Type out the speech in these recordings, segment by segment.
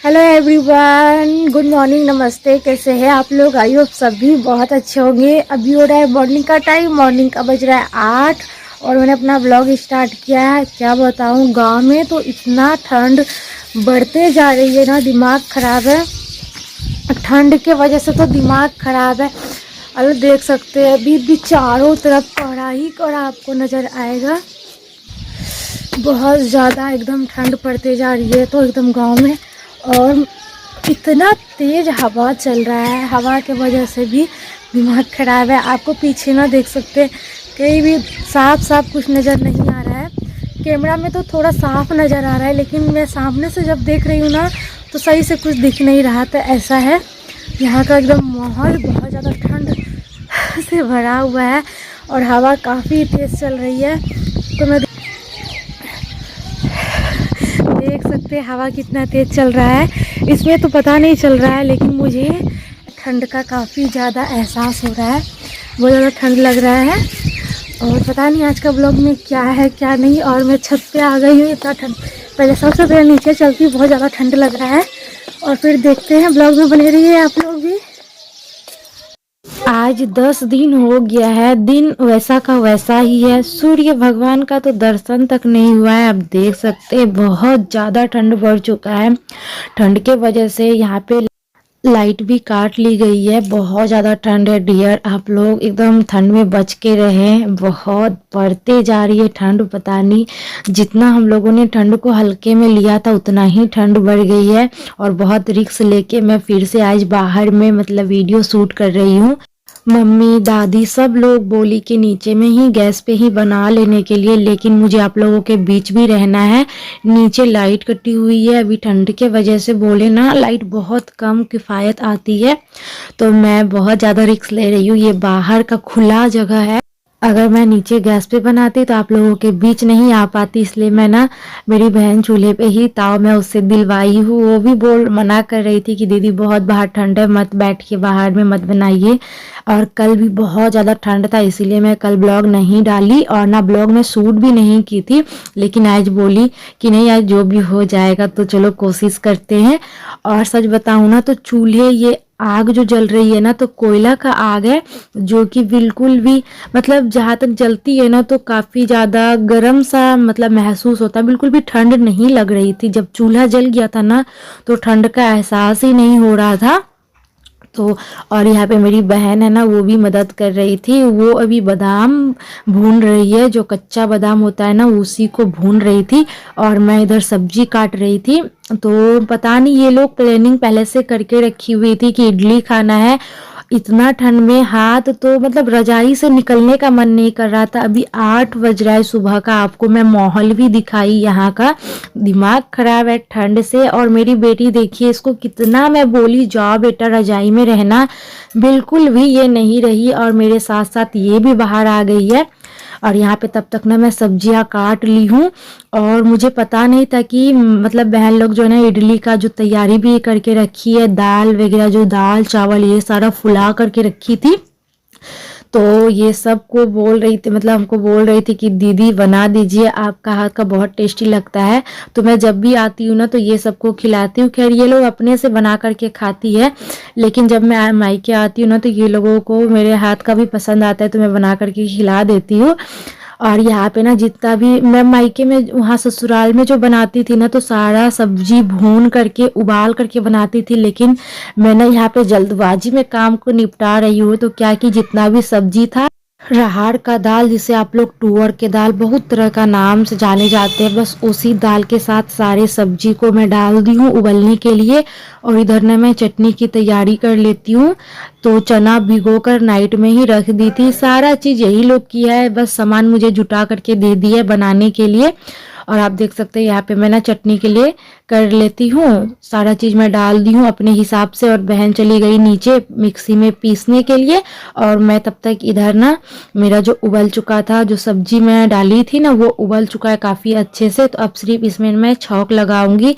Hello everyone, good morning, नमस्ते। कैसे हैं आप लोग? आई होप सभी बहुत अच्छे होंगे। अभी हो रहा है मॉर्निंग का टाइम, मॉर्निंग का बज रहा है 8 और मैंने अपना ब्लॉग स्टार्ट किया है। क्या बताऊं, गांव में तो इतना ठंड बढ़ते जा रही है ना, दिमाग ख़राब है। ठंड के वजह से तो दिमाग ख़राब है। अरे देख सकते हैं अभी भी चारों तरफ कोहरा ही कोहरा आपको नज़र आएगा। बहुत ज़्यादा एकदम ठंड पड़ते जा रही है तो एकदम गांव में। और इतना तेज़ हवा चल रहा है, हवा के वजह से भी दिमाग ख़राब है। आपको पीछे ना देख सकते, कहीं भी साफ साफ कुछ नज़र नहीं आ रहा है। कैमरा में तो थोड़ा साफ नज़र आ रहा है, लेकिन मैं सामने से जब देख रही हूँ ना तो सही से कुछ दिख नहीं रहा। तो ऐसा है, यहाँ का एकदम माहौल बहुत ज़्यादा ठंड से भरा हुआ है और हवा काफ़ी तेज़ चल रही है। तो मैं देख सकते हैं हवा कितना तेज़ चल रहा है। इसमें तो पता नहीं चल रहा है, लेकिन मुझे ठंड का काफ़ी ज़्यादा एहसास हो रहा है। बहुत ज़्यादा ठंड लग रहा है और पता नहीं आज का ब्लॉग में क्या है क्या नहीं। और मैं छत पे आ गई हूँ, इतना ठंड। पहले सबसे पहले नीचे चलती, बहुत ज़्यादा ठंड लग रहा है और फिर देखते हैं। ब्लॉग में बने रहिए आप लोग भी। आज 10 दिन हो गया है, दिन वैसा का वैसा ही है। सूर्य भगवान का तो दर्शन तक नहीं हुआ है। आप देख सकते हैं बहुत ज़्यादा ठंड बढ़ चुका है। ठंड के वजह से यहाँ पे लाइट भी काट ली गई है। बहुत ज़्यादा ठंड है डियर, आप लोग एकदम ठंड में बच के रहें। बहुत बढ़ते जा रही है ठंड, पता नहीं जितना हम लोगों ने ठंड को हल्के में लिया था उतना ही ठंड बढ़ गई है। और बहुत रिस्क लेके मैं फिर से आज बाहर में मतलब वीडियो शूट कर रही हूँ। मम्मी दादी सब लोग बोली कि नीचे में ही गैस पे ही बना लेने के लिए, लेकिन मुझे आप लोगों के बीच भी रहना है। नीचे लाइट कटी हुई है अभी ठंड के वजह से, बोले ना लाइट बहुत कम किफ़ायत आती है। तो मैं बहुत ज़्यादा रिस्क ले रही हूँ। ये बाहर का खुला जगह है, अगर मैं नीचे गैस पे बनाती तो आप लोगों के बीच नहीं आ पाती। इसलिए मैं ना मेरी बहन चूल्हे पे ही ताव मैं उससे दिलवाई हूँ। वो भी मना कर रही थी कि दीदी बहुत बाहर ठंड है, मत बैठिए बाहर में, मत बनाइए। और कल भी बहुत ज़्यादा ठंड था, इसीलिए मैं कल ब्लॉग नहीं डाली और ना ब्लॉग में शूट भी नहीं की थी। लेकिन आज बोली कि नहीं, आज जो भी हो जाएगा तो चलो कोशिश करते हैं। और सच बताऊँ ना तो चूल्हे, ये आग जो जल रही है ना तो कोयला का आग है, जो कि बिल्कुल भी मतलब जहाँ तक जलती है ना तो काफ़ी ज़्यादा गर्म सा मतलब महसूस होता है। बिल्कुल भी ठंड नहीं लग रही थी। जब चूल्हा जल गया था ना तो ठंड का एहसास ही नहीं हो रहा था। तो और यहाँ पे मेरी बहन है ना, वो भी मदद कर रही थी। वो अभी बादाम भून रही है, जो कच्चा बादाम होता है ना उसी को भून रही थी। और मैं इधर सब्जी काट रही थी। तो पता नहीं ये लोग प्लानिंग पहले से करके रखी हुई थी कि इडली खाना है। इतना ठंड में हाथ तो मतलब रजाई से निकलने का मन नहीं कर रहा था। अभी 8 बज रहा है सुबह का। आपको मैं माहौल भी दिखाई यहाँ का। दिमाग खराब है ठंड से। और मेरी बेटी देखिए, इसको कितना मैं बोली जाओ बेटा रजाई में रहना, बिल्कुल भी ये नहीं रही और मेरे साथ साथ ये भी बाहर आ गई है। और यहाँ पे तब तक ना मैं सब्जियां काट ली हूँ। और मुझे पता नहीं था कि मतलब बहन लोग जो है ना इडली का जो तैयारी भी करके रखी है, दाल वगैरह, जो दाल चावल ये सारा फुला करके रखी थी। तो ये सब को बोल रही थी, मतलब हमको बोल रही थी कि दीदी बना दीजिए, आपका हाथ का बहुत टेस्टी लगता है। तो मैं जब भी आती हूँ ना तो ये सबको खिलाती हूँ। खैर ये लोग अपने से बना करके खाती है, लेकिन जब मैं मायके आती हूँ ना तो ये लोगों को मेरे हाथ का भी पसंद आता है, तो मैं बना करके खिला देती हूँ। और यहाँ पे ना जितना भी मैं मायके में वहाँ ससुराल में जो बनाती थी ना तो सारा सब्जी भून करके उबाल करके बनाती थी। लेकिन मैं ना यहाँ पे जल्दबाजी में काम को निपटा रही हूँ, तो क्या कि जितना भी सब्जी था, राहड़ का दाल जिसे आप लोग तुअर के दाल बहुत तरह का नाम से जाने जाते हैं, बस उसी दाल के साथ सारे सब्जी को मैं डाल दी हूँ उबलने के लिए। और इधर ना मैं चटनी की तैयारी कर लेती हूँ। तो चना भिगो कर नाइट में ही रख दी थी। सारा चीज़ यही लोग किया है, बस सामान मुझे जुटा करके दे दिया है बनाने के लिए। और आप देख सकते हैं यहाँ पे मैं ना चटनी के लिए कर लेती हूँ। सारा चीज़ मैं डाल दी हूँ अपने हिसाब से। और बहन चली गई नीचे मिक्सी में पीसने के लिए। और मैं तब तक इधर ना मेरा जो उबल चुका था, जो सब्जी मैं डाली थी ना वो उबल चुका है काफ़ी अच्छे से। तो अब सिर्फ इसमें मैं छौंक लगाऊंगी।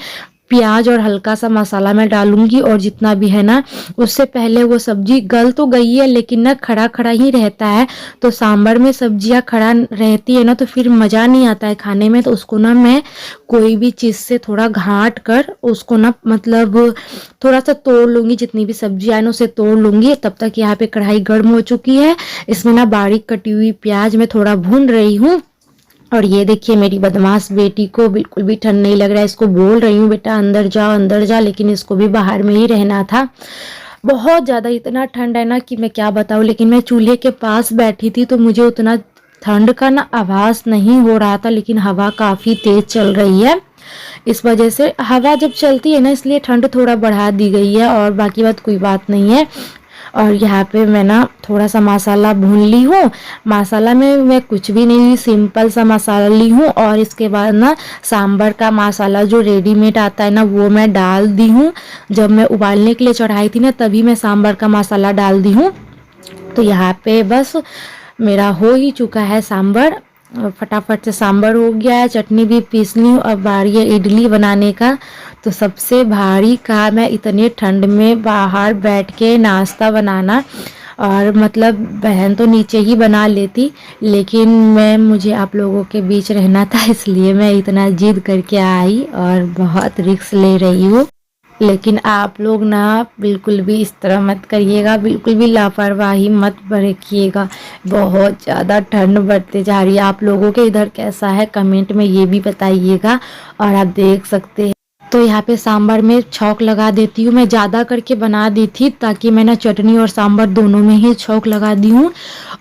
प्याज और हल्का सा मसाला मैं डालूंगी और जितना भी है ना, उससे पहले वो सब्जी गल तो गई है लेकिन ना खड़ा खड़ा ही रहता है। तो सांभर में सब्जियां खड़ा रहती है ना तो फिर मज़ा नहीं आता है खाने में। तो उसको ना मैं कोई भी चीज़ से थोड़ा घाट कर उसको ना मतलब थोड़ा सा तोड़ लूँगी, जितनी भी सब्जी आए ना उसे तोड़ लूँगी। तब तक यहाँ पे कढ़ाई गर्म हो चुकी है, इसमें ना बारीक कटी हुई प्याज मैं थोड़ा भून रही हूँ। और ये देखिए मेरी बदमाश बेटी को बिल्कुल भी ठंड नहीं लग रहा है, इसको बोल रही हूँ बेटा अंदर जा, लेकिन इसको भी बाहर में ही रहना था। बहुत ज़्यादा इतना ठंड है ना कि मैं क्या बताऊँ। लेकिन मैं चूल्हे के पास बैठी थी तो मुझे उतना ठंड का ना आभास नहीं हो रहा था, लेकिन हवा काफ़ी तेज चल रही है। इस वजह से हवा जब चलती है ना इसलिए ठंड थोड़ा बढ़ा दी गई है, और बाकी बात कोई बात नहीं है। और यहाँ पे मैं ना थोड़ा सा मसाला भून ली हूँ। मसाला में मैं कुछ भी नहीं, सिंपल सा मसाला ली हूँ। और इसके बाद ना सांभर का मसाला जो रेडीमेड आता है ना वो मैं डाल दी हूँ। जब मैं उबालने के लिए चढ़ाई थी ना तभी मैं सांभर का मसाला डाल दी हूँ। तो यहाँ पे बस मेरा हो ही चुका है सांभर, फटाफट से सांभर हो गया है, चटनी भी पीस ली हूँ। अब बारी है इडली बनाने का। तो सबसे भारी काम है इतने ठंड में बाहर बैठ के नाश्ता बनाना। और मतलब बहन तो नीचे ही बना लेती, लेकिन मुझे आप लोगों के बीच रहना था इसलिए मैं इतना जिद करके आई और बहुत रिस्क ले रही हूँ। लेकिन आप लोग ना बिल्कुल भी इस तरह मत करिएगा, बिल्कुल भी लापरवाही मत बरतिएगा। बहुत ज़्यादा ठंड बढ़ते जा रही है। आप लोगों के इधर कैसा है कमेंट में ये भी बताइएगा। और आप देख सकते हैं तो यहाँ पे सांभर में छौंक लगा देती हूँ। मैं ज़्यादा करके बना दी थी ताकि मैं ना चटनी और सांभर दोनों में ही छौंक लगा दी हूँ।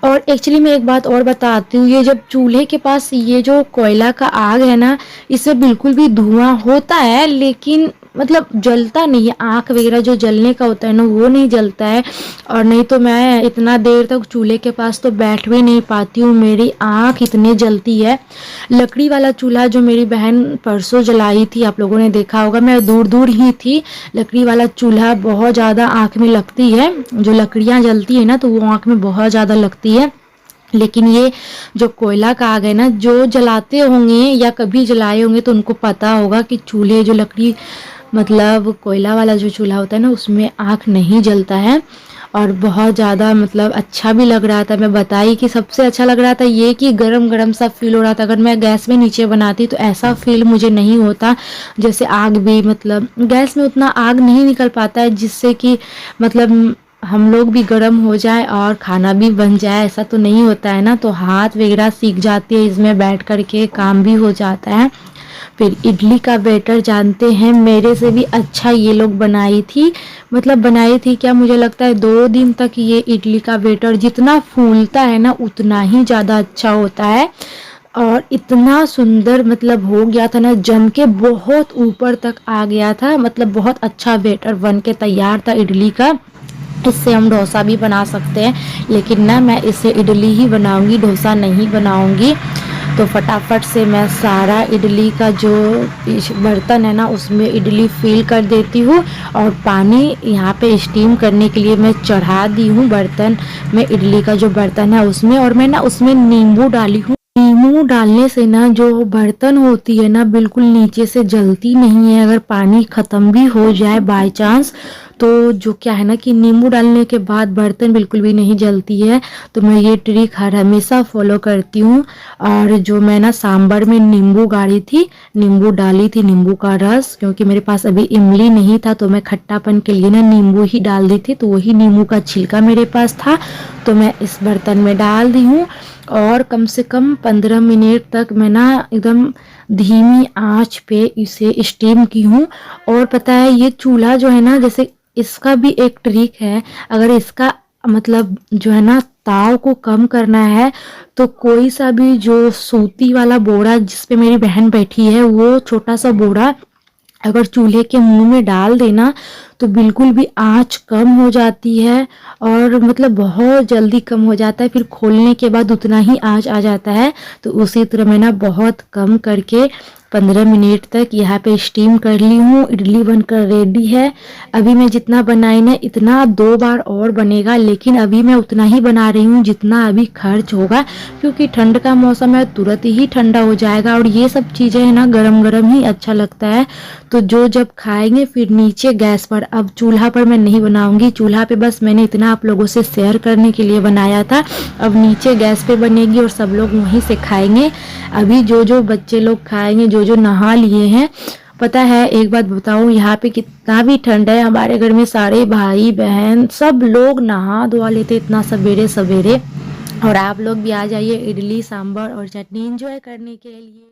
और एक्चुअली मैं एक बात और बताती हूँ, ये जब चूल्हे के पास ये जो कोयला का आग है ना इससे बिल्कुल भी धुआं होता है लेकिन मतलब जलता नहीं है। आँख वगैरह जो जलने का होता है ना वो नहीं जलता है। और नहीं तो मैं इतना देर तक चूल्हे के पास तो बैठ भी नहीं पाती हूँ, मेरी आँख इतनी जलती है। लकड़ी वाला चूल्हा जो मेरी बहन परसों जलाई थी आप लोगों ने देखा होगा, मैं दूर दूर ही थी। लकड़ी वाला चूल्हा बहुत ज़्यादा आँख में लगती है, जो लकड़ियाँ जलती है ना तो वो आँख में बहुत ज़्यादा लगती है। लेकिन ये जो कोयला का आग है ना, जो जलाते होंगे या कभी जलाए होंगे तो उनको पता होगा कि चूल्हे जो लकड़ी मतलब कोयला वाला जो चूल्हा होता है ना उसमें आँख नहीं जलता है। और बहुत ज़्यादा मतलब अच्छा भी लग रहा था। मैं बताई कि सबसे अच्छा लग रहा था ये कि गरम गरम सा फील हो रहा था। अगर मैं गैस में नीचे बनाती तो ऐसा फील मुझे नहीं होता। जैसे आग भी मतलब गैस में उतना आग नहीं निकल पाता है जिससे कि मतलब हम लोग भी गर्म हो जाए और खाना भी बन जाए, ऐसा तो नहीं होता है ना। तो हाथ वगैरह सीख जाती है, इसमें बैठ कर के काम भी हो जाता है। फिर इडली का बैटर जानते हैं मेरे से भी अच्छा ये लोग बनाई थी। मतलब बनाई थी क्या, मुझे लगता है 2 दिन तक ये इडली का बैटर जितना फूलता है ना उतना ही ज़्यादा अच्छा होता है। और इतना सुंदर मतलब हो गया था ना, जम के बहुत ऊपर तक आ गया था। मतलब बहुत अच्छा बैटर बन के तैयार था इडली का। इससे हम डोसा भी बना सकते हैं, लेकिन ना मैं इससे इडली ही बनाऊंगी, डोसा नहीं बनाऊंगी। तो फटाफट से मैं सारा इडली का जो बर्तन है ना उसमें इडली फिल कर देती हूँ। और पानी यहाँ पे स्टीम करने के लिए मैं चढ़ा दी हूँ बर्तन में, इडली का जो बर्तन है उसमें। और मैं ना उसमें नींबू डाली हूँ। नींबू डालने से ना जो बर्तन होती है ना बिल्कुल नीचे से जलती नहीं है। अगर पानी ख़त्म भी हो जाए बाय चांस तो जो क्या है ना कि नींबू डालने के बाद बर्तन बिल्कुल भी नहीं जलती है। तो मैं ये ट्रिक हर हमेशा फॉलो करती हूँ। और जो मैं ना सांभर में नींबू गाड़ी थी, नींबू डाली थी, नींबू का रस, क्योंकि मेरे पास अभी इमली नहीं था तो मैं खट्टापन के लिए ना नींबू ही डाल दी थी। तो वही नींबू का छिलका मेरे पास था तो मैं इस बर्तन में डाल दी हूँ। और कम से कम 15 मिनट तक मैं ना एकदम धीमी आंच पे इसे स्टीम की हूँ। और पता है ये चूल्हा जो है ना, जैसे इसका भी एक ट्रिक है। अगर इसका मतलब जो है ना ताव को कम करना है तो कोई सा भी जो सूती वाला बोरा जिस पे मेरी बहन बैठी है वो छोटा सा बोरा अगर चूल्हे के मुंह में डाल देना तो बिल्कुल भी आंच कम हो जाती है। और मतलब बहुत जल्दी कम हो जाता है, फिर खोलने के बाद उतना ही आंच आ जाता है। तो उसी तरह मैं ना बहुत कम करके 15 मिनट तक यहाँ पे स्टीम कर ली हूँ। इडली बनकर रेडी है। अभी मैं जितना बनाई ना इतना 2 बार और बनेगा, लेकिन अभी मैं उतना ही बना रही हूँ जितना अभी खर्च होगा, क्योंकि ठंड का मौसम है, तुरंत ही ठंडा हो जाएगा और ये सब चीज़ें है ना गरम गरम ही अच्छा लगता है। तो जो जब खाएंगे फिर नीचे गैस पर, अब चूल्हा पर मैं नहीं बनाऊंगी। चूल्हा पे बस मैंने इतना आप लोगों से शेयर करने के लिए बनाया था। अब नीचे गैस पे बनेगी और सब लोग वहीं से खाएंगे। अभी जो जो बच्चे लोग खाएंगे, जो जो नहा लिए हैं, पता है एक बात बताऊं, यहाँ पे कितना भी ठंड है, हमारे घर में सारे भाई बहन सब लोग नहा धोवा लेते इतना सवेरे सवेरे। और आप लोग भी आ जाइए इडली सांभर और चटनी एंजॉय करने के लिए।